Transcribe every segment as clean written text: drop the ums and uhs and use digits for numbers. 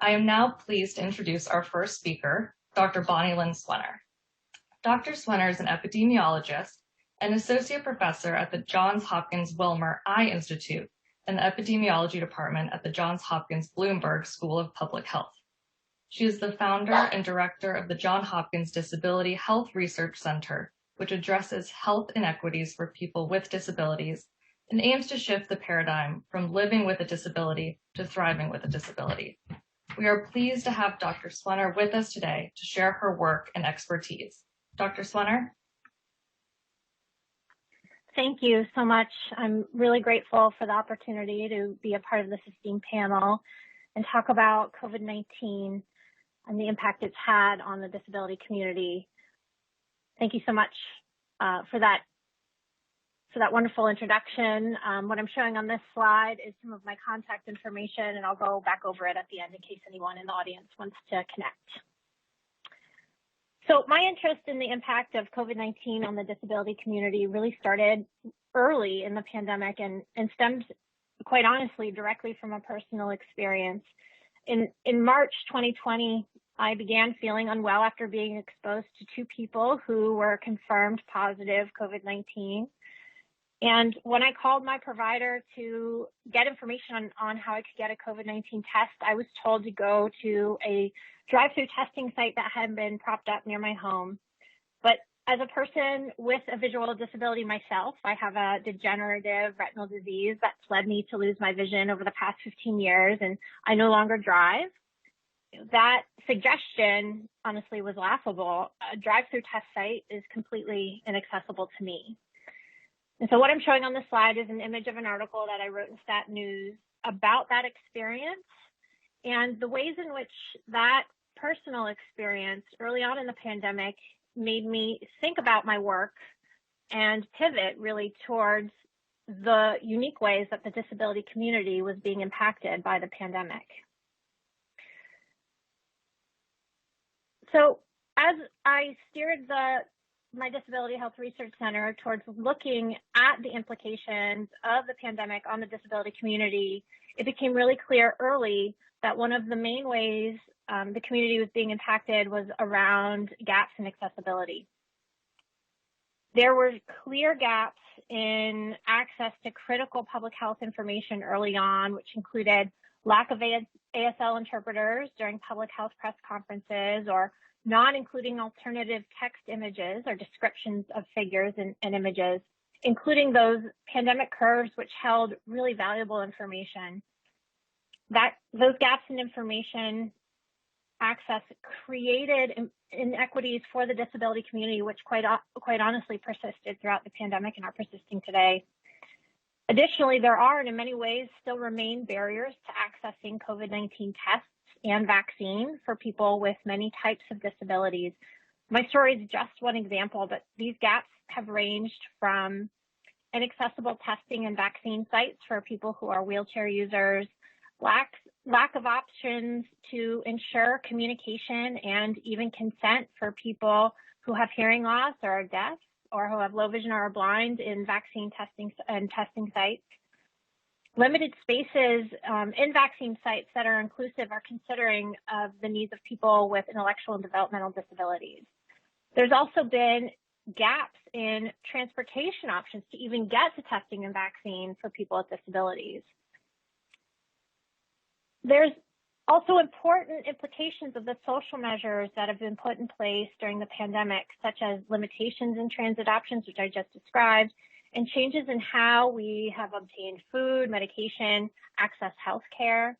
I am now pleased to introduce our first speaker, Dr. Bonnielin Swenor. Dr. Swenor is an epidemiologist and associate professor at the Johns Hopkins Wilmer Eye Institute and the epidemiology department at the Johns Hopkins Bloomberg School of Public Health. She is the founder and director of the Johns Hopkins Disability Health Research Center, which addresses health inequities for people with disabilities and aims to shift the paradigm from living with a disability to thriving with a disability. We are pleased to have Dr. Swenor with us today to share her work and expertise. Dr. Swenor? Thank you so much. I'm really grateful for the opportunity to be a part of this esteemed panel and talk about COVID-19 and the impact it's had on the disability community. Thank you so much for that wonderful introduction. What I'm showing on this slide is some of my contact information, and I'll go back over it at the end in case anyone in the audience wants to connect. So my interest in the impact of COVID-19 on the disability community really started early in the pandemic and stemmed, quite honestly, directly from a personal experience. In March 2020, I began feeling unwell after being exposed to two people who were confirmed positive COVID-19. And when I called my provider to get information on how I could get a COVID-19 test, I was told to go to a drive-through testing site that had been propped up near my home. But as a person with a visual disability myself, I have a degenerative retinal disease that's led me to lose my vision over the past 15 years, and I no longer drive. That suggestion, honestly, was laughable. A drive-through test site is completely inaccessible to me. And so what I'm showing on the slide is an image of an article that I wrote in Stat News about that experience and the ways in which that personal experience early on in the pandemic made me think about my work and pivot really towards the unique ways that the disability community was being impacted by the pandemic. So as I steered my Disability Health Research Center towards looking at the implications of the pandemic on the disability community, it became really clear early that one of the main ways the community was being impacted was around gaps in accessibility. There were clear gaps in access to critical public health information early on, which included lack of ASL interpreters during public health press conferences, or not including alternative text images or descriptions of figures and images, including those pandemic curves which held really valuable information. Those gaps in information access created inequities for the disability community, which quite honestly persisted throughout the pandemic and are persisting today. Additionally, there are, and in many ways still remain, barriers to accessing COVID-19 tests and vaccine for people with many types of disabilities. My story is just one example, but these gaps have ranged from inaccessible testing and vaccine sites for people who are wheelchair users, lack of options to ensure communication and even consent for people who have hearing loss or are deaf, or who have low vision or are blind in vaccine testing sites. Limited spaces in vaccine sites that are inclusive are considering of the needs of people with intellectual and developmental disabilities. There's also been gaps in transportation options to even get to testing and vaccine for people with disabilities. There's also important implications of the social measures that have been put in place during the pandemic, such as limitations in transit options, which I just described, and changes in how we have obtained food, medication, access healthcare,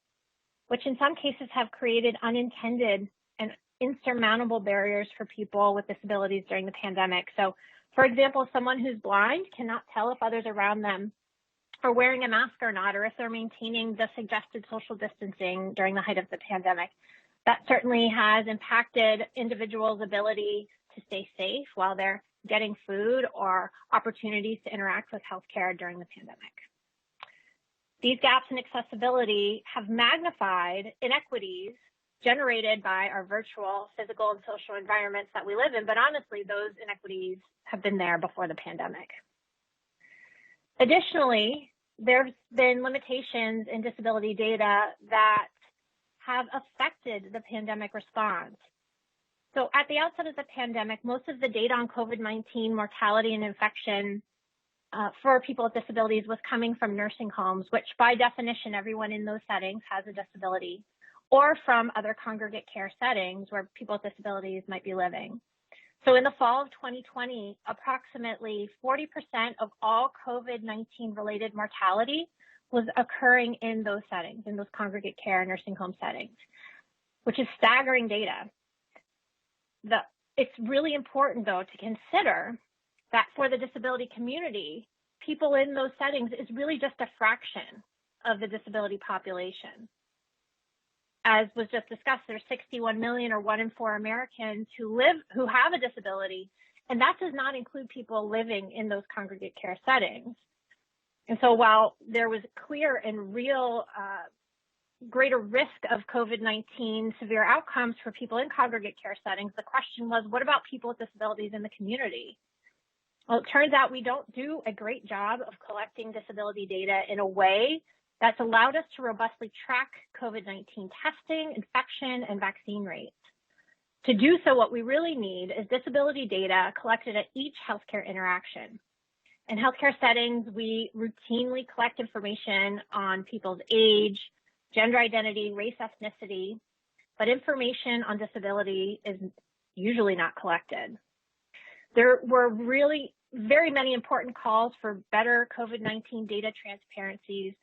which in some cases have created unintended and insurmountable barriers for people with disabilities during the pandemic. So, for example, someone who's blind cannot tell if others around them are wearing a mask or not, or if they're maintaining the suggested social distancing during the height of the pandemic. That certainly has impacted individuals' ability to stay safe while they're getting food or opportunities to interact with healthcare during the pandemic. These gaps in accessibility have magnified inequities generated by our virtual, physical, and social environments that we live in, but honestly, those inequities have been there before the pandemic. Additionally, there's been limitations in disability data that have affected the pandemic response. So at the outset of the pandemic, most of the data on COVID-19 mortality and infection for people with disabilities was coming from nursing homes, which by definition, everyone in those settings has a disability, or from other congregate care settings where people with disabilities might be living. So in the fall of 2020, approximately 40% of all COVID-19 related mortality was occurring in those settings, in those congregate care and nursing home settings, which is staggering data. It's really important, though, to consider that for the disability community, people in those settings is really just a fraction of the disability population. As was just discussed, there's 61 million, or 1 in 4 Americans who have a disability, and that does not include people living in those congregate care settings. And so while there was clear and real greater risk of COVID-19 severe outcomes for people in congregate care settings, the question was, what about people with disabilities in the community? Well, it turns out we don't do a great job of collecting disability data in a way that's allowed us to robustly track COVID-19 testing, infection, and vaccine rates. To do so, what we really need is disability data collected at each healthcare interaction. In healthcare settings, we routinely collect information on people's age, gender identity, race, ethnicity, but information on disability is usually not collected. There were really very many important calls for better COVID-19 data transparencies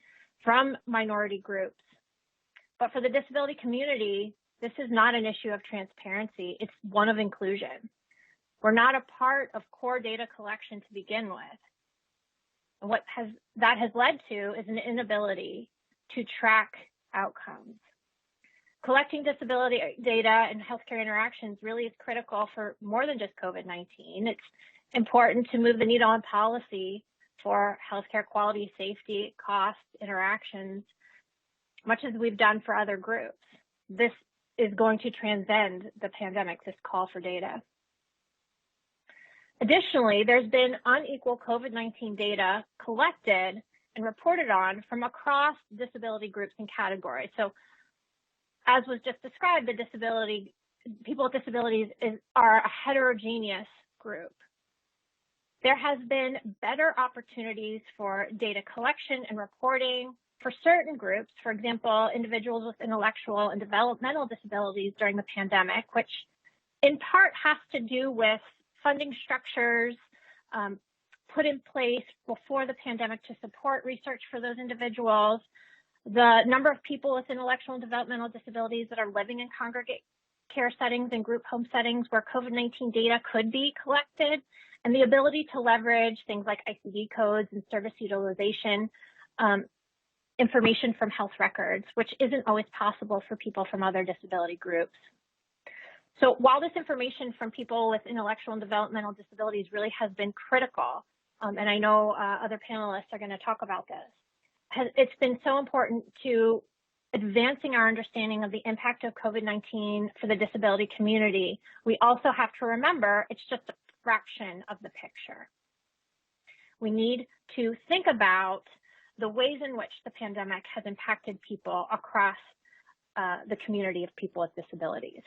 from minority groups. But for the disability community, this is not an issue of transparency, it's one of inclusion. We're not a part of core data collection to begin with. And what that has led to is an inability to track outcomes. Collecting disability data and healthcare interactions really is critical for more than just COVID-19. It's important to move the needle on policy for healthcare quality, safety, cost, interactions, much as we've done for other groups. This is going to transcend the pandemic, this call for data. Additionally, there's been unequal COVID-19 data collected and reported on from across disability groups and categories. So as was just described, people with disabilities are a heterogeneous group. There has been better opportunities for data collection and reporting for certain groups, for example, individuals with intellectual and developmental disabilities during the pandemic, which in part has to do with funding structures put in place before the pandemic to support research for those individuals, the number of people with intellectual and developmental disabilities that are living in congregate care settings and group home settings where COVID-19 data could be collected, and the ability to leverage things like ICD codes and service utilization information from health records, which isn't always possible for people from other disability groups. So while this information from people with intellectual and developmental disabilities really has been critical, and I know other panelists are going to talk about this, it's been so important to advancing our understanding of the impact of COVID-19 for the disability community. We also have to remember it's just a fraction of the picture. We need to think about the ways in which the pandemic has impacted people across the community of people with disabilities.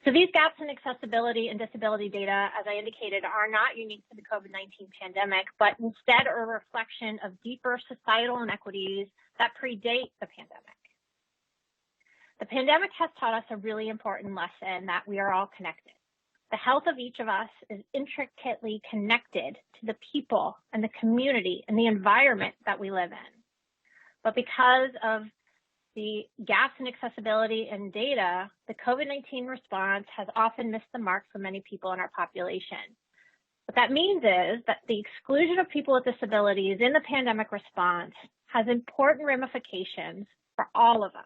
So these gaps in accessibility and disability data, as I indicated, are not unique to the COVID-19 pandemic, but instead are a reflection of deeper societal inequities that predate the pandemic. The pandemic has taught us a really important lesson that we are all connected. The health of each of us is intricately connected to the people and the community and the environment that we live in. But because of the gaps in accessibility and data, the COVID-19 response has often missed the mark for many people in our population. What that means is that the exclusion of people with disabilities in the pandemic response has important ramifications for all of us.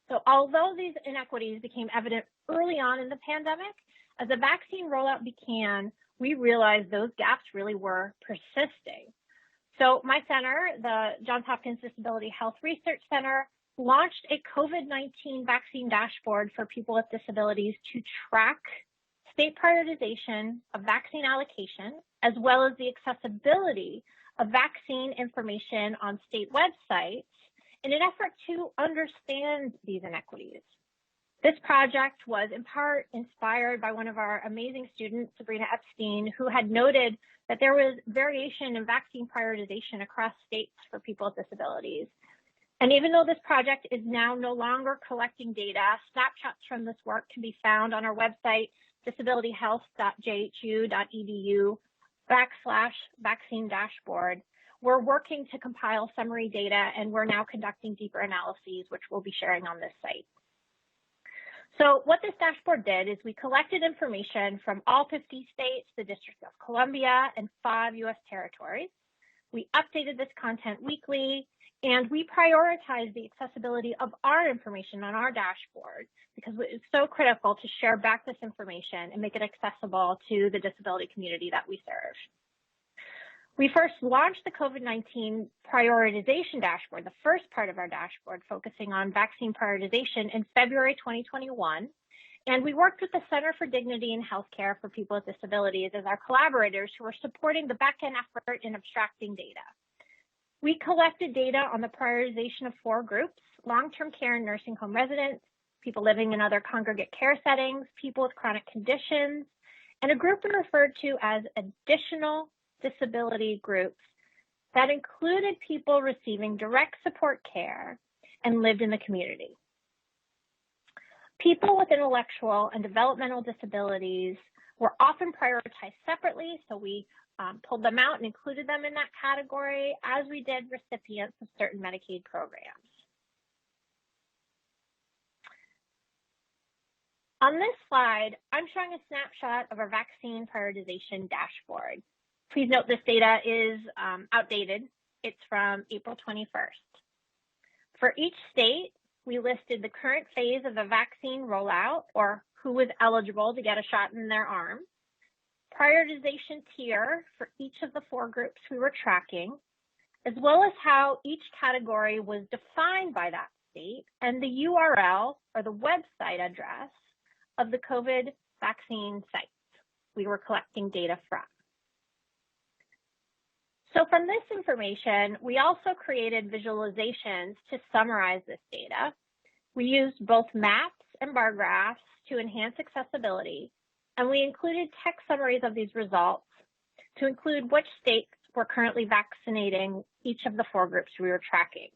So although these inequities became evident early on in the pandemic, as the vaccine rollout began, we realized those gaps really were persisting. So my center, the Johns Hopkins Disability Health Research Center, launched a COVID-19 vaccine dashboard for people with disabilities to track state prioritization of vaccine allocation, as well as the accessibility of vaccine information on state websites in an effort to understand these inequities. This project was in part inspired by one of our amazing students, Sabrina Epstein, who had noted that there was variation in vaccine prioritization across states for people with disabilities. And even though this project is now no longer collecting data, snapshots from this work can be found on our website, disabilityhealth.jhu.edu/vaccine dashboard. We're working to compile summary data, and we're now conducting deeper analyses, which we'll be sharing on this site. So what this dashboard did is we collected information from all 50 states, the District of Columbia, and 5 U.S. territories. We updated this content weekly, and we prioritized the accessibility of our information on our dashboard because it's so critical to share back this information and make it accessible to the disability community that we serve. We first launched the COVID-19 prioritization dashboard, the first part of our dashboard, focusing on vaccine prioritization in February 2021. And we worked with the Center for Dignity in Healthcare for People with Disabilities as our collaborators who were supporting the back-end effort in abstracting data. We collected data on the prioritization of 4 groups: long-term care and nursing home residents, people living in other congregate care settings, people with chronic conditions, and a group we referred to as additional disability groups that included people receiving direct support care and lived in the community. People with intellectual and developmental disabilities were often prioritized separately, so we pulled them out and included them in that category, as we did recipients of certain Medicaid programs. On this slide, I'm showing a snapshot of our vaccine prioritization dashboard. Please note this data is outdated. It's from April 21st. For each state, we listed the current phase of the vaccine rollout, or who was eligible to get a shot in their arm, prioritization tier for each of the 4 groups we were tracking, as well as how each category was defined by that state, and the URL, or the website address, of the COVID vaccine sites we were collecting data from. So from this information, we also created visualizations to summarize this data. We used both maps and bar graphs to enhance accessibility, and we included text summaries of these results to include which states were currently vaccinating each of the 4 groups we were tracking.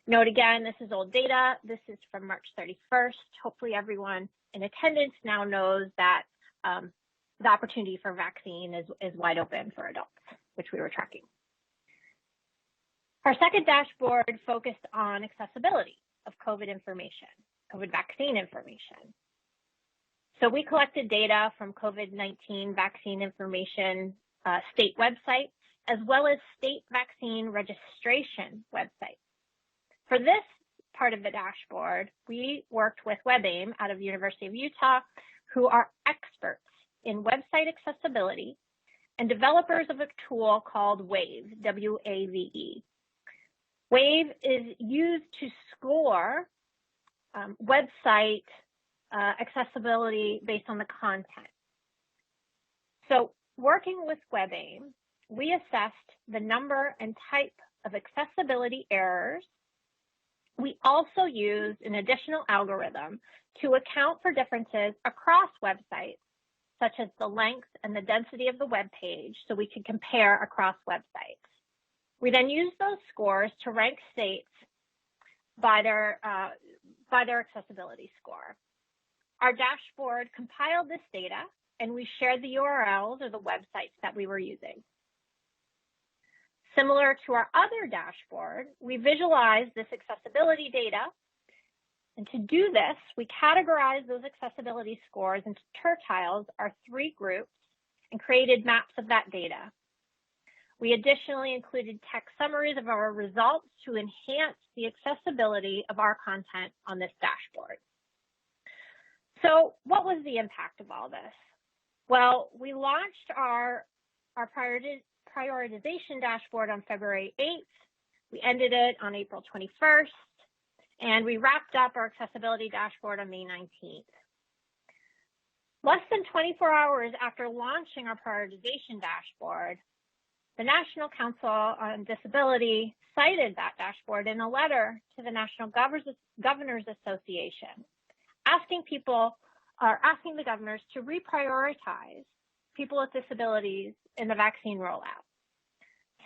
Note again, this is old data. This is from March 31st. Hopefully everyone in attendance now knows that the opportunity for vaccine is wide open for adults, which we were tracking. Our second dashboard focused on accessibility of COVID information, COVID vaccine information. So we collected data from COVID-19 vaccine information state websites, as well as state vaccine registration websites. For this part of the dashboard, we worked with WebAIM out of the University of Utah, who are experts in website accessibility and developers of a tool called WAVE, W-A-V-E. WAVE is used to score website accessibility based on the content. So working with WebAIM, we assessed the number and type of accessibility errors. We also used an additional algorithm to account for differences across websites, such as the length and the density of the web page, so we could compare across websites. We then used those scores to rank states by their accessibility score. Our dashboard compiled this data, and we shared the URLs or the websites that we were using. Similar to our other dashboard, we visualized this accessibility data. And to do this, we categorized those accessibility scores into tertiles, our 3 groups, and created maps of that data. We additionally included text summaries of our results to enhance the accessibility of our content on this dashboard. So what was the impact of all this? Well, we launched our prioritization dashboard on February 8th. We ended it on April 21st, and we wrapped up our accessibility dashboard on May 19th. Less than 24 hours after launching our prioritization dashboard, the National Council on Disability cited that dashboard in a letter to the National Governors Association, asking the governors to reprioritize people with disabilities in the vaccine rollout.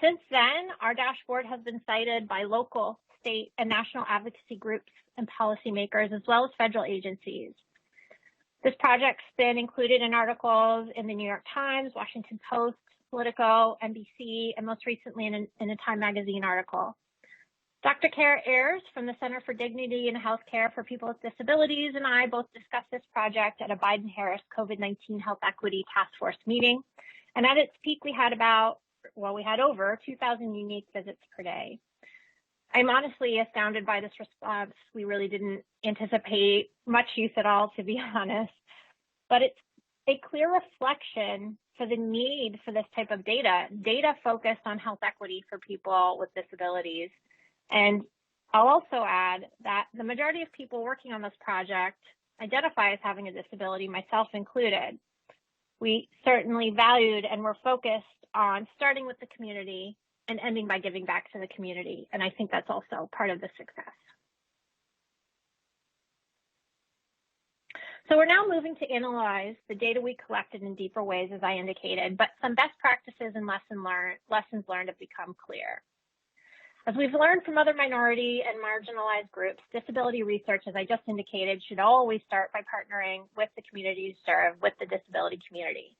Since then, our dashboard has been cited by local, state, and national advocacy groups and policymakers, as well as federal agencies. This project's been included in articles in the New York Times, Washington Post, Politico, NBC, and most recently in a Time magazine article. Dr. Kara Ayers from the Center for Dignity in Healthcare for People with Disabilities and I both discussed this project at a Biden-Harris COVID-19 Health Equity Task Force meeting. And at its peak, we had over 2,000 unique visits per day. I'm honestly astounded by this response. We really didn't anticipate much use at all, to be honest, but it's a clear reflection for the need for this type of data focused on health equity for people with disabilities. And I'll also add that the majority of people working on this project identify as having a disability, myself included. We certainly valued and were focused on starting with the community and ending by giving back to the community. And I think that's also part of the success. So we're now moving to analyze the data we collected in deeper ways, as I indicated, but some best practices and lessons learned have become clear. As we've learned from other minority and marginalized groups, disability research, as I just indicated, should always start by partnering with the communities served, with the disability community.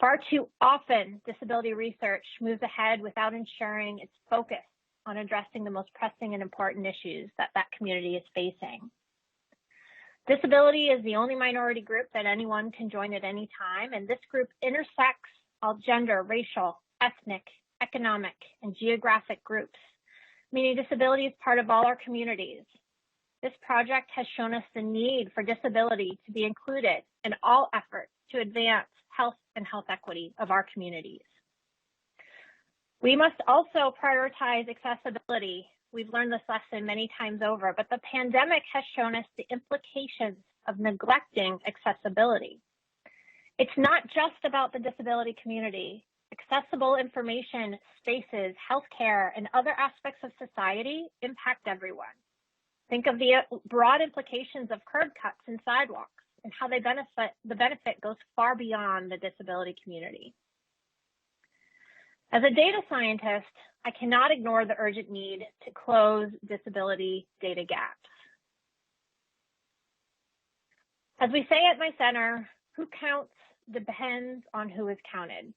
Far too often, disability research moves ahead without ensuring its focus on addressing the most pressing and important issues that community is facing. Disability is the only minority group that anyone can join at any time, and this group intersects all gender, racial, ethnic, economic, and geographic groups, meaning disability is part of all our communities. This project has shown us the need for disability to be included in all efforts to advance health and health equity of our communities. We must also prioritize accessibility. We've learned this lesson many times over, but the pandemic has shown us the implications of neglecting accessibility. It's not just about the disability community. Accessible information, spaces, healthcare, and other aspects of society impact everyone. Think of the broad implications of curb cuts and sidewalks and how the benefit goes far beyond the disability community. As a data scientist, I cannot ignore the urgent need to close disability data gaps. As we say at my center, who counts depends on who is counted.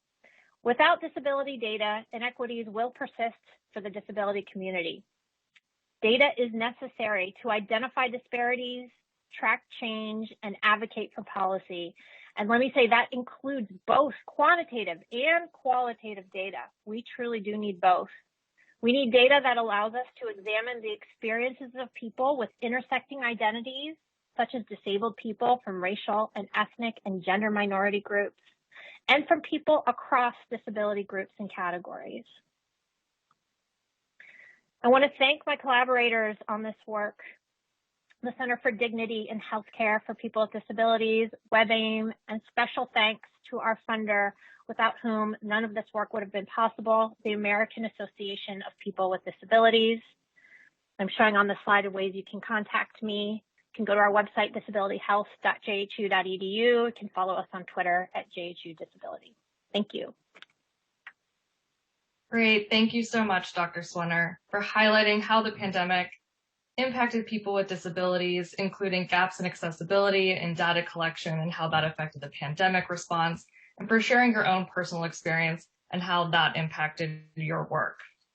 Without disability data, inequities will persist for the disability community. Data is necessary to identify disparities, track change, and advocate for policy. And let me say that includes both quantitative and qualitative data. We truly do need both. We need data that allows us to examine the experiences of people with intersecting identities, such as disabled people from racial and ethnic and gender minority groups, and from people across disability groups and categories. I want to thank my collaborators on this work, the Center for Dignity in Healthcare for People with Disabilities, WebAIM, and special thanks to our funder, without whom none of this work would have been possible, the American Association of People with Disabilities. I'm showing on the slide of ways you can contact me. You can go to our website, disabilityhealth.jhu.edu. You can follow us on Twitter at JHU Disability. Thank you. Great. Thank you so much, Dr. Swenor, for highlighting how the pandemic impacted people with disabilities, including gaps in accessibility and data collection and how that affected the pandemic response, and for sharing your own personal experience and how that impacted your work.